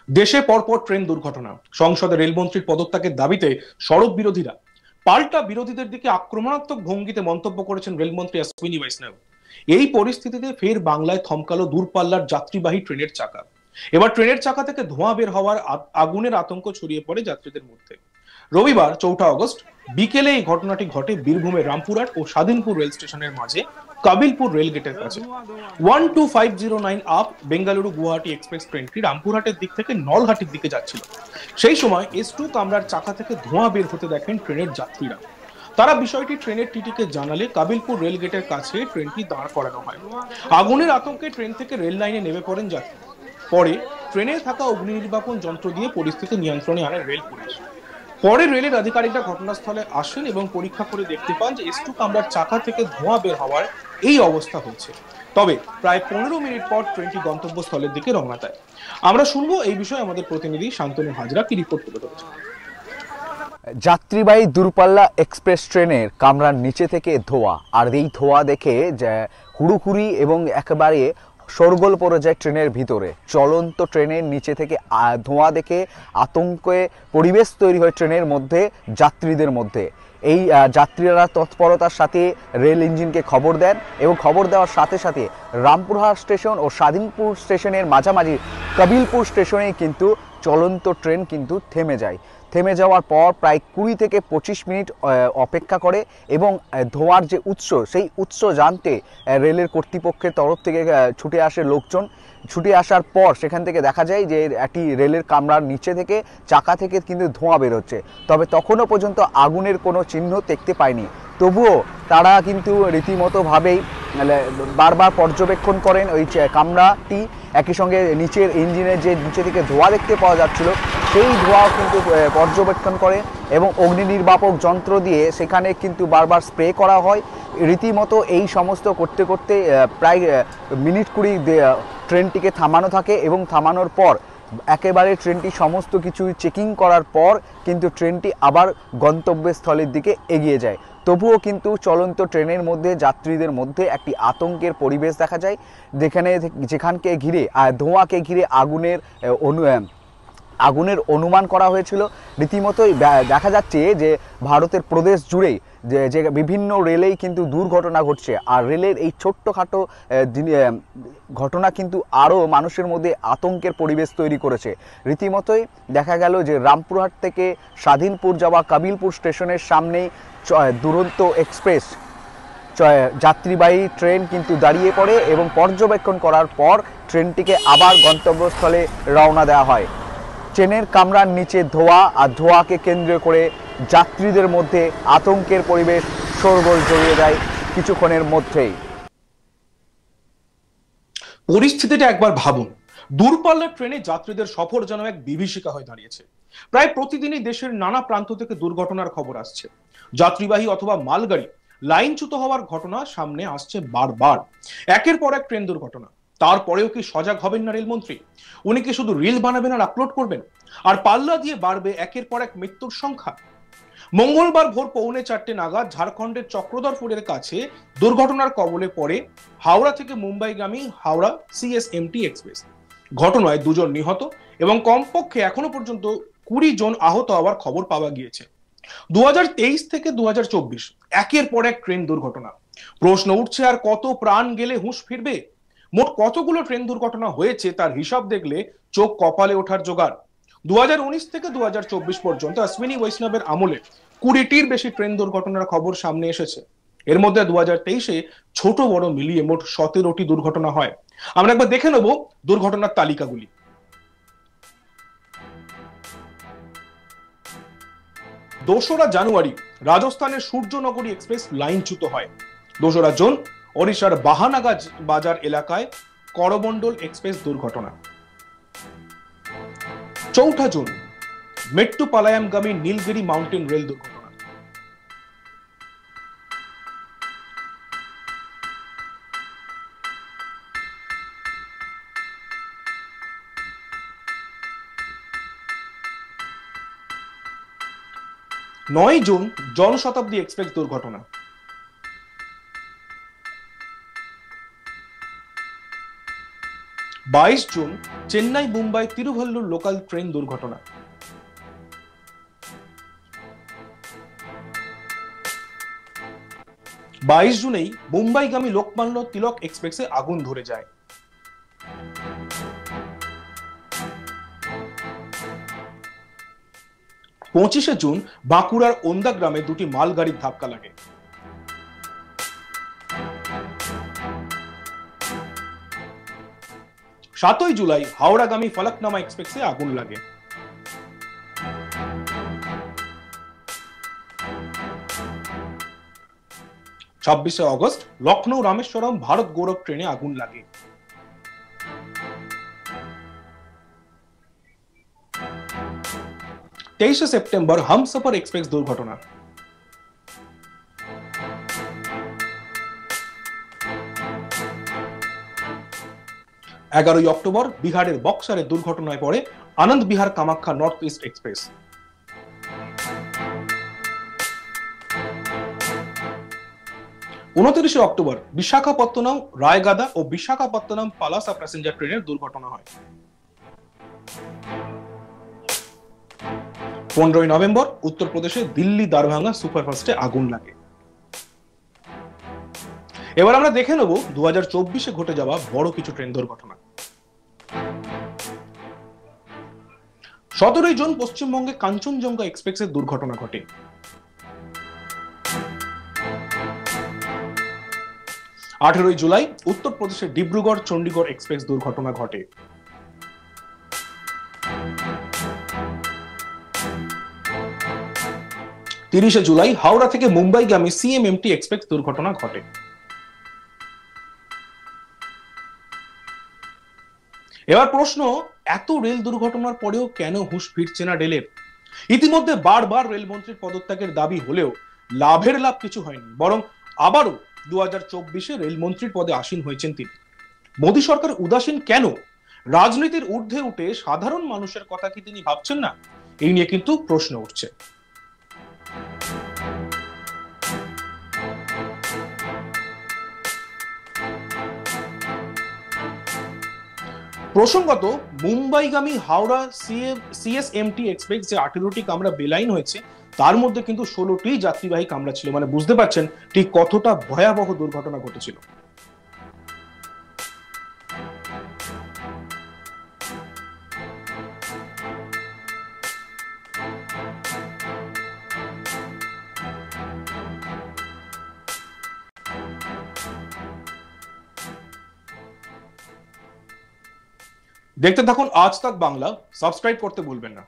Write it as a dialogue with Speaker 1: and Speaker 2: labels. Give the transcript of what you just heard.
Speaker 1: দেশে পরপর ট্রেন দুর্ঘটনা, সংসদে রেলমন্ত্রীর পদত্যাগের দাবিতে সড়ক বিরোধীরা, পাল্টা বিরোধীদের দিকে আক্রমণাত্মক ভঙ্গিতে মন্তব্য করেছেন রেলমন্ত্রী অশ্বিনী বৈষ্ণব। এই পরিস্থিতিতে ফের বাংলায় থমকালো দূরপাল্লার যাত্রীবাহী ট্রেনের চাকা। এবার ট্রেনের চাকা থেকে ধোঁয়া বের হওয়ার আগুনের আতঙ্ক ছড়িয়ে পড়ে যাত্রীদের মধ্যে। রবিবার 4 আগস্ট বিকেলে এই ঘটনাটি ঘটে বীরভূমের রামপুরহাট ও স্বাধীনপুর রেল স্টেশনের মাঝে কাবিলপুর রেল গেটের কাছে। 12509 আপ বেঙ্গালুরু গুয়াহাটি এক্সপ্রেস ট্রেনটি রামপুরহাটের দিক থেকে নলহাটির দিকে যাচ্ছিল। সেই সময় S2 কামরার চাকা থেকে ধোঁয়া বের হতে দেখেন ট্রেনের যাত্রীরা। তারা বিষয়টি ট্রেনের টিটিকে জানালে কাবিলপুর রেল গেটের কাছে ট্রেনটি দাঁড় করানো হয়। আগুনের আতঙ্কে ট্রেন থেকে রেল লাইনে নেমে পড়েন যাত্রী। পরে ট্রেনে থাকা অগ্নি নির্বাপন যন্ত্র দিয়ে পরিস্থিতি নিয়ন্ত্রণে আনে রেল পুলিশ। পরে রেলের আধিকারিকরা ঘটনাস্থলে আসেন এবং পরীক্ষা করে দেখতে পান যে S2 কামরার চাকা থেকে ধোঁয়া বের হওয়ার এই অবস্থা হয়েছে। তবে প্রায় 15 মিনিট পর ট্রেনটি গন্তব্যস্থলের দিকে রওনা দেয়। আমরা শুনবো এই বিষয়ে আমাদের প্রতিনিধি শান্তনু হাজরা কি রিপোর্ট তুলে ধরেছে।
Speaker 2: যাত্রীবাহী দূরপাল্লা এক্সপ্রেস ট্রেনের কামরার নিচে থেকে ধোঁয়া, আর এই ধোঁয়া দেখে যে হুড়ুহুড়ি এবং একেবারে শোরগোল পড়ে যায় ট্রেনের ভিতরে। চলন্ত ট্রেনের নিচে থেকে ধোঁয়া দেখে আতঙ্কে পরিবেশ তৈরি হয় ট্রেনের মধ্যে, যাত্রীদের মধ্যে। এই যাত্রীরা তৎপরতার সাথে রেল ইঞ্জিনকে খবর দেন এবং খবর দেওয়ার সাথে সাথে রামপুরহাট স্টেশন ও স্বাধীনপুর স্টেশনের মাঝামাঝি কাবিলপুর স্টেশনে কিন্তু চলন্ত ট্রেন কিন্তু থেমে যায়। থেমে যাওয়ার পর প্রায় 20 থেকে 25 মিনিট অপেক্ষা করে এবং ধোঁয়ার যে উৎস, সেই উৎস জানতে রেলের কর্তৃপক্ষের তরফ থেকে ছুটে আসে লোকজন। ছুটে আসার পর সেখান থেকে দেখা যায় যে একটি রেলের কামরার নিচে থেকে চাকা থেকে কিন্তু ধোঁয়া বেরোচ্ছে। তবে তখনও পর্যন্ত আগুনের কোনো চিহ্ন দেখতে পায়নি। তবুও তারা কিন্তু রীতিমতোভাবেই বারবার পর্যবেক্ষণ করেন ওই কামরাটি। একই সঙ্গে নিচের ইঞ্জিনের যে নিচে থেকে ধোঁয়া দেখতে পাওয়া যাচ্ছিল, সেই ধোঁয়াও কিন্তু পর্যবেক্ষণ করে এবং অগ্নি নির্বাপক যন্ত্র দিয়ে সেখানে কিন্তু বারবার স্প্রে করা হয়। রীতিমতো এই সমস্ত করতে করতে প্রায় মিনিট 20 ট্রেনটিকে থামানো থাকে এবং থামানোর পর একেবারে ট্রেনটি সমস্ত কিছু চেকিং করার পর কিন্তু ট্রেনটি আবার গন্তব্যস্থলের দিকে এগিয়ে যায়। তবুও কিন্তু চলন্ত ট্রেনের মধ্যে যাত্রীদের মধ্যে একটি আতঙ্কের পরিবেশ দেখা যায়, যেখানকে ঘিরে ধোঁয়াকে ঘিরে আগুনের অনুমান করা হয়েছিল। রীতিমতোই দেখা যাচ্ছে যে ভারতের প্রদেশ জুড়েই যে বিভিন্ন রেলেই কিন্তু দুর্ঘটনা ঘটছে, আর রেলের এই ছোট্টখাটো ঘটনা কিন্তু আরও মানুষের মধ্যে আতঙ্কের পরিবেশ তৈরি করেছে। রীতিমতোই দেখা গেল যে রামপুরহাট থেকে স্বাধীনপুর যাওয়া কাবিলপুর স্টেশনের সামনেই দুরন্ত এক্সপ্রেস যাত্রীবাহী ট্রেন কিন্তু দাঁড়িয়ে পড়ে এবং পর্যবেক্ষণ করার পর ট্রেনটিকে আবার গন্তব্যস্থলে রওনা দেওয়া হয়। ট্রেনের কামরার নিচে ধোঁয়া, আর ধোঁয়াকে কেন্দ্র করে যাত্রীদের মধ্যে আতঙ্কের পরিবেশ শোরগোল জড়িয়ে যায় কিছুক্ষণের মধ্যেই।
Speaker 1: পরিস্থিতিটা একবার ভাবুন, দূরপাল্লার ট্রেনে যাত্রীদের সফর যেন এক বিভীষিকা হয়ে দাঁড়িয়েছে। প্রায় প্রতিদিনই দেশের নানা প্রান্ত থেকে দুর্ঘটনার খবর আসছে। যাত্রীবাহী অথবা মালগাড়ি লাইনচ্যুত হওয়ার ঘটনা সামনে আসছে বারবার। একের পর এক ট্রেন দুর্ঘটনা। তারপরেও কি সজাগ হবেন না রেলমন্ত্রী? উনি কি শুধু রিল বানাবেন আর আপলোড করবেন, আর পাল্লা দিয়ে বাড়বে একের পর এক মৃত্যুর সংখ্যা? মঙ্গলবার ভোর 3:45 নাগাদ ঝাড়খণ্ডের চক্রধরপুরের কাছে দুর্ঘটনার কবলে পড়ে হাওড়া থেকে মুম্বাইগামী হাওড়া CSMT এক্সপ্রেস। ঘটনায় 2 জন নিহত এবং কমপক্ষে এখনো পর্যন্ত 20 জন আহত হওয়ার খবর পাওয়া গিয়েছে। 2023 থেকে 2024 একের পর এক ট্রেন দুর্ঘটনা। প্রশ্ন উঠছে, আর কত প্রাণ গেলে হুঁশ ফিরবে? মোট কতগুলো ট্রেন দুর্ঘটনা হয়েছে তার হিসাব দেখলে চোখ কপালে ওঠার জোগাড়। 2019 থেকে 2024 পর্যন্ত অশ্বিনী বৈষ্ণবের আমলে 20টির বেশি ট্রেন দুর্ঘটনার খবর সামনে এসেছে। এর মধ্যে 2023-এ ছোট বড় মিলিয়ে মোট 17টি দুর্ঘটনা হয়। আমরা একবার দেখে নেব দুর্ঘটনার তালিকাগুলি। 2রা জানুয়ারি রাজস্থানের সূর্যনগরী এক্সপ্রেস লাইনচ্যুত হয়। 2রা জুন ওড়িশার বাহানাগাজ বাজার এলাকায় করমন্ডল এক্সপ্রেস দুর্ঘটনা। 4 জুন মেট্টুপালায়ামগামী নীলগিরি মাউন্টেন রেল দুর্ঘটনা। 9 জুন জনশতাব্দী এক্সপ্রেস দুর্ঘটনা। 22 June Chennai Mumbai Tiruvallur local train দুর্ঘটনা। 22 জুনেই মুম্বাইগামী লোকমান্য তিলক এক্সপ্রেসে আগুন ধরে যায়। 25 জুন বাঁকুড়ার ওন্দা গ্রামে দুটি মালগাড়ির ধাক্কা লাগে। 7 জুলাই হাওড়াগামী ফলকনামা এক্সপ্রেসে আগুন লাগে। 26 অগস্ট লখনৌ রামেশ্বরম ভারত গৌরব ট্রেনে আগুন লাগে। 23 সেপ্টেম্বর হামসফর এক্সপ্রেস দুর্ঘটনা। 11 অক্টোবর বিহারের বক্সারে দুর্ঘটনায় পড়ে Anand Vihar Kamakhya North East Express. 29 October Visakhapatnam Rayagada ও বিশাখাপত্তনম পালাসা প্যাসেঞ্জার ট্রেনের দুর্ঘটনা হয়। 15 নভেম্বর উত্তরপ্রদেশে দিল্লি দারভাঙ্গা সুপারফাস্টে আগুন লাগে। এবার আমরা দেখে নেব 2024 ঘটে যাওয়া বড় কিছু ট্রেন দুর্ঘটনা। 17 জুন পশ্চিমবঙ্গে কাঞ্চনজঙ্ঘা এক্সপ্রেসের দুর্ঘটনা ঘটে। 18 জুলাই উত্তরপ্রদেশের ডিব্রুগড় চণ্ডীগড় এক্সপ্রেস দুর্ঘটনা ঘটে। 30 জুলাই হাওড়া থেকে মুম্বাইগামী সিএমএমটি এক্সপ্রেস দুর্ঘটনা ঘটে। এবার প্রশ্ন, এত রেল দুর্ঘটনার পরেও কেন হুঁশ ফিরছে না রেলের? ইতিমধ্যে বারবার রেলমন্ত্রীর পদত্যাগের দাবি হলেও লাভের লাভ কিছু হয়নি, বরং আবারও 2024 রেলমন্ত্রীর পদে আসীন হয়েছেন তিনি। মোদী সরকার উদাসীন কেন? রাজনীতির ঊর্ধ্বে উঠে সাধারণ মানুষের কথা কি তিনি ভাবছেন না? এই নিয়ে কিন্তু প্রশ্ন উঠছে। প্রসঙ্গত, মুম্বাইগামী হাওড়া সিএসএমটি এক্সপ্রেস যে 18টি কামরা বেলাইন হয়েছে তার মধ্যে কিন্তু 16টি যাত্রীবাহী কামরা ছিল। মানে বুঝতে পারছেন ঠিক কতটা ভয়াবহ দুর্ঘটনা ঘটেছিল। দেখতে থাকুন আজ তাক বাংলা, সাবস্ক্রাইব করতে ভুলবেন না।